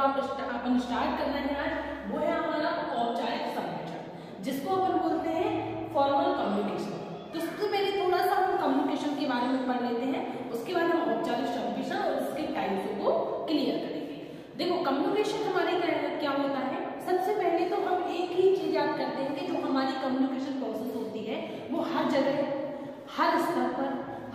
अपन start कर रहे हैं आज, वो है हमारा औपचारिक संप्रेषण, जिसको अपन बोलते हैं फॉर्मल कम्युनिकेशन। तो सबसे पहले थोड़ा सा हम कम्युनिकेशन के बारे में पढ़ लेते हैं, उसके बाद हम औपचारिक संप्रेषण और इसके टाइप्स को क्लियर करेंगे। देखो कम्युनिकेशन हमारे क्या होता है, सबसे पहले तो हम एक ही चीज याद करते हैं कि जो हमारी कम्युनिकेशन प्रोसेस होती है वो हर जगह, हर स्तर पर,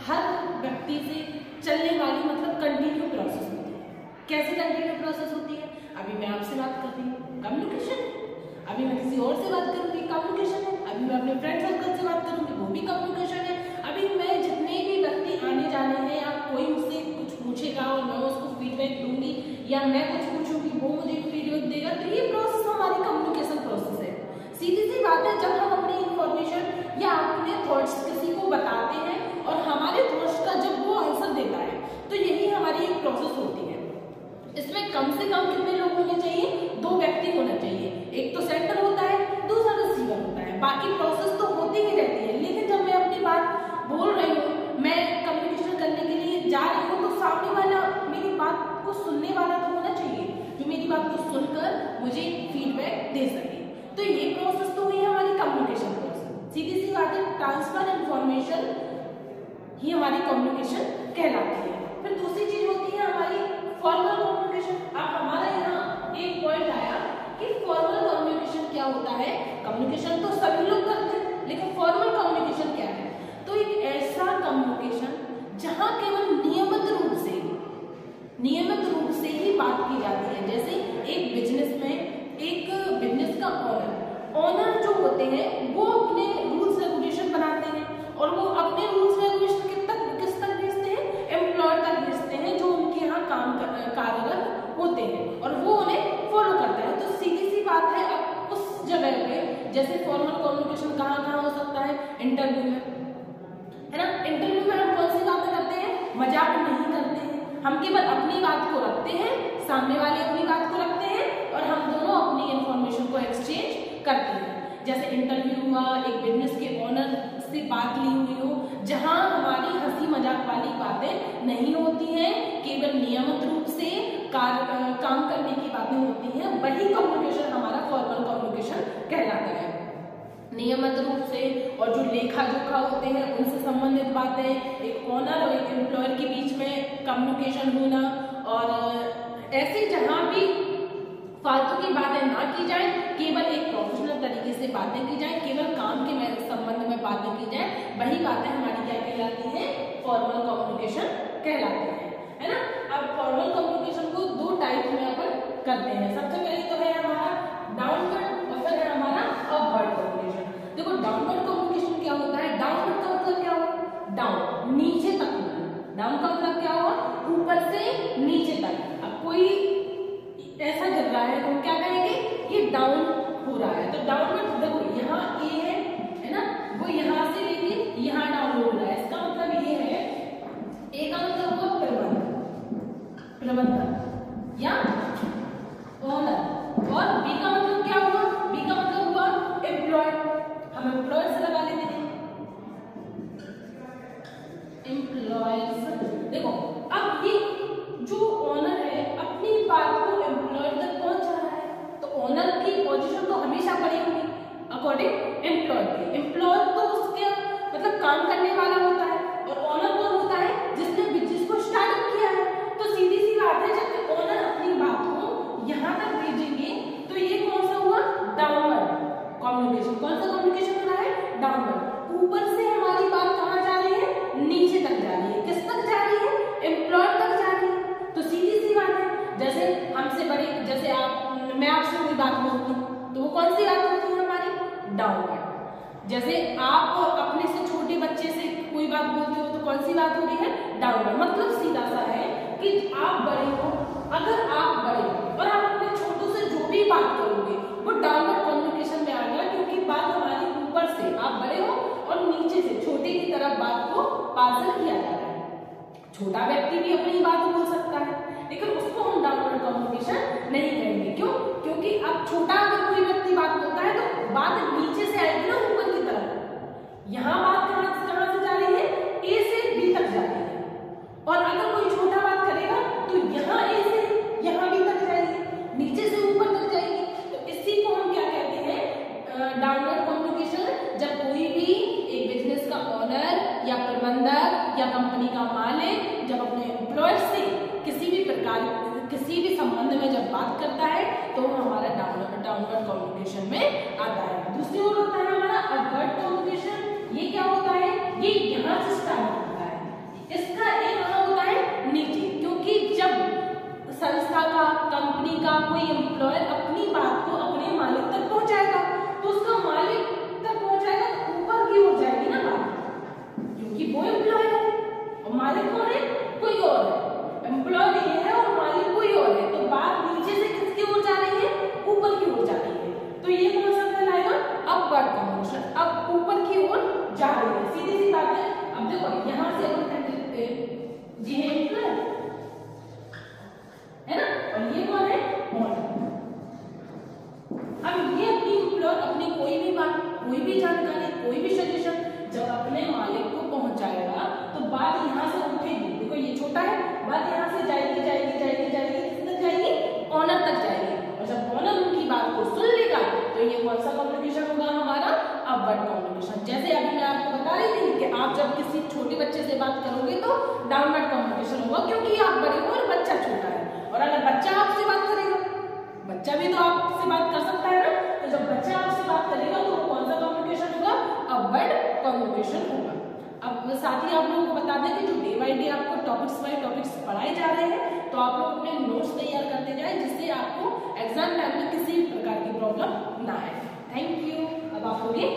हर व्यक्ति से चलने वाली मतलब कंटिन्यू प्रोसेस होती है। कैसे कंटिन्यू प्रोसेस होती है? अभी मैं आपसे बात कर रही हूँ, कम्युनिकेशन है। अभी मैं किसी और से बात करूंगी, कम्युनिकेशन है। अभी मैं अपने फ्रेंड सर्कल से बात करूंगी, वो भी कम्युनिकेशन है। अभी मैं जितने भी व्यक्ति आने जाने हैं, या कोई मुझसे कुछ पूछेगा और मैं उसको फीडबैक दूंगी, या मैं कुछ पूछूंगी वो मुझे फीडबैक देगा, तो ये प्रोसेस हमारी कम्युनिकेशन प्रोसेस है। सीधी सी बात है, जब हम अपनी इंफॉर्मेशन या अपने थॉट्स किसी को बताते हैं और हमारे थॉट्स का जब वो आंसर देता है, तो यही हमारी एक प्रोसेस होती है। इसमें कम से कम कितने लोग होने चाहिए? 2 व्यक्ति होना चाहिए। एक तो सेंडर होता है, दूसरा रिसीवर होता है। बाकी प्रोसेस तो होती ही रहती है, लेकिन जब मैं अपनी बात बोल रही हूँ, मैं कम्युनिकेशन करने के लिए जा रही हूँ, तो सामने वाला मेरी बात को सुनने वाला तो होना चाहिए, जो मेरी बात को सुनकर मुझे फीडबैक दे सके। तो ये प्रोसेस तो हुई हमारी कम्युनिकेशन प्रोसेस। सीधी सी बात है, ट्रांसफर इन्फॉर्मेशन ही हमारी कम्युनिकेशन कहलाती है। फिर दूसरी चीज होती है हमारी फॉर्मल कम्युनिकेशन। अब हमारा यहाँ एक पॉइंट आया कि फॉर्मल कम्युनिकेशन क्या होता है। कम्युनिकेशन तो सभी लोग करते हैं, लेकिन फॉर्मल कम्युनिकेशन क्या है? तो एक ऐसा कम्युनिकेशन जहाँ केवल नियमित रूप से ही बात की जाती है। जैसे एक बिजनेस में एक बिजनेस का ओनर जो होते हैं वो अपने रूल्स रेगुलेशन बनाते हैं, और वो अपने रूल्स रेगुलेशन किस तक भेजते हैं? एम्प्लॉयर तक भेजते हैं, जो उनके यहाँ कार्यरत होते हैं, और वो उन्हें फॉलो करता है। तो सीधी सी बात है, अब उस जगह पे जैसे फॉर्मल कम्युनिकेशन कहाँ हो सकता है? इंटरव्यू में, है ना। इंटरव्यू में हम कौन सी बातें करते हैं? मजाक नहीं करते हैं, हम केवल अपनी बात को रखते हैं, सामने वाले अपनी बात को रखते हैं, और हम दोनों अपनी इंफॉर्मेशन को एक्सचेंज करते हैं। जैसे इंटरव्यू हुआ, एक बिजनेस के ओनर से बात ली हुई हो, जहां हमारी हंसी मजाक वाली बातें नहीं होती हैं, केवल नियमित रूप से काम करने की बातें होती हैं, वही कम्युनिकेशन हमारा फॉर्मल कम्युनिकेशन कहलाता है। नियमित रूप से, और जो लेखा जोखा होते हैं उनसे संबंधित बातें, एक ओनर और एक एम्प्लॉयर के बीच में कम्युनिकेशन होना, और ऐसे जहां भी फालतू की बातें ना की जाए, केवल एक प्रोफेशनल तरीके से बातें की जाए, केवल काम के संबंध में बातें की जाए, वही बातें हमारी क्या कहलाती हैं? फॉर्मल कम्युनिकेशन कहलाती है ना। अब फॉर्मल कम्युनिकेशन को 2 टाइप में अपन करते हैं। सबसे पहले तो है हमारा डाउनवर्ड, और फिर है हमारा अपवर्ड कम्युनिकेशन। देखो डाउनवर्ड कम्युनिकेशन क्या होता है? डाउनवर्ड का मतलब क्या हुआ? डाउन, नीचे तक। डाउन का मतलब क्या हुआ? ऊपर से नीचे तक। अब कोई ऐसा गिर रहा है तो हम क्या कहेंगे? ये डाउन हो रहा है। तो डाउनवर्ड, देखो यहाँ ए है ना, वो यहाँ से लेके यहाँ डाउन हो रहा है। इसका मतलब ये है, ए का मतलब हुआ प्रबंधक या ओनर, और बी का मतलब क्या हुआ? बी का मतलब हुआ एम्प्लॉय। हम एम्प्लॉय से लगा लेते हैं, एम्प्लॉयज। देखो अब ये जो ओनर है अपनी बात को एम्प्लॉय तक पहुंचा रहा है, तो ओनर की पोजीशन तो हमेशा बड़ी होगी अकॉर्डिंग एम्प्लॉय के। एम्प्लॉय तो उसके मतलब काम करने वाला होता है, और ओनर कौन होता है? जिसने बिजनेस को स्टार्ट किया है। तो सीधी सी बात है, जब ओनर अपनी बात को यहाँ तक भेजेंगे, तो ये कौन सा हुआ? Downward communication. कौन सा कम्युनिकेशन हो रहा है? डाउनवर्ड। ऊपर से हमारी बात कहाँ जा रही है? नीचे तक जा रही है। किस तक जा रही है? एम्प्लॉय तक जा रही है। तो सीधी सी बात है, जैसे हमसे बड़ी, जैसे मैं आपसे कोई बात बोलती हूँ, तो वो कौन सी बात होती है हमारी? डाउनवर्ड। जैसे आप अपने से छोटे बच्चे से कोई बात बोलते हो, तो कौन सी बात हो रही है? डाउनवर्ड। मतलब सीधा सा है कि आप बड़े हो, अगर आप बड़े हो और आप अपने छोटों से जो भी बात करोगे वो डाउनवर्ड कम्युनिकेशन में आ गया, क्योंकि बात हमारी ऊपर से, आप बड़े हो, और नीचे से छोटे की तरफ बात को पार्सल किया जा रहा है। छोटा व्यक्ति भी अपनी बात बोल सकता है, लेकिन उसको हम डाउनवर्ड कम्युनिकेशन नहीं कहेंगे। क्यों? क्योंकि अब छोटा अगर कोई व्यक्ति बात बोलता है तो बात नीचे से आएगी ना ऊपर की तरफ। यहाँ बात कहाँ से जा रही है? ए से बी तक जा रही है, और अगर कोई छोटा बात करेगा तो यहाँ ए से यहाँ बी तक जाएगी। का मालिक जब अपने एम्प्लॉयर से किसी भी प्रकार किसी भी संबंध में जब बात करता है तो वो हमारा डाउनवर्ड कम्युनिकेशन में आता है। दूसरी ओर होता है हमारा अपवर्ड कम्युनिकेशन। ये क्या होता है, ये यहाँ से स्टार्ट होता है, इसका एक कहाँ होता है नीचे, क्योंकि जब संस्था का कंपनी का कोई एम्प्लॉयर अपनी बात को अपने मालिक तक पहुंचाएगा तो उसका मालिक तक पहुंचाएगा तो ऊपर की ओर जाएगी ना बात, क्योंकि वो एम्प्लॉयर है और मालिक कौन है, कोई और है। एम्प्लॉयर ये है और मालिक कोई और है, तो बात नीचे से किसकी ओर जा रही है, ऊपर की ओर जा रही है। तो ये कौन सा कहलाएगा, अपवर्ड कम्युनिकेशन। अब ऊपर की ओर जा रही है, सीधी सी बात है। अब देखो यहाँ से अपन कह सकते हैं जी है एम्प्लॉयर, है ना, और ये कौन है, ओनर। अब ये अपनी एम्प्लॉयर अपनी कोई भी बात, कोई भी जानकारी, कोई भी सजेशन जब अपने मालिक को पहुंचाएगा तो बात यहाँ से उठेगी। देखो ये छोटा है, बात यहाँ से जाएगी जाएगी जाएगी जाएगी, किस तक जाएगी, ओनर तक जाएगी। और जब ओनर उनकी बात को सुन लेगा तो ये कौन सा कम्युनिकेशन होगा, हमारा अपवर्ड कम्युनिकेशन। जैसे अभी मैं आपको बता रही थी कि आप जब किसी छोटे बच्चे से बात करोगे तो डाउनवर्ड कम्युनिकेशन होगा, क्योंकि आप बड़े हो और बच्चा छोटा है। और अगर बच्चा आपसे बात करेगा, बच्चा भी तो आपसे बात कर सकता है ना, तो जब बच्चा आपसे बात करेगा तो वो कौन सा कम्युनिकेशन होगा, अपवर्ड कम्युनिकेशन होगा। अब साथ ही आप लोगों को बता दें कि जो डे बाय डे आपको टॉपिक्स बाय टॉपिक्स पढ़ाए जा रहे हैं, तो आप लोग अपने नोट्स तैयार करते जाएं, जिससे आपको एग्जाम टाइम में किसी भी प्रकार की प्रॉब्लम ना आए। Thank you. अब आप लोग ये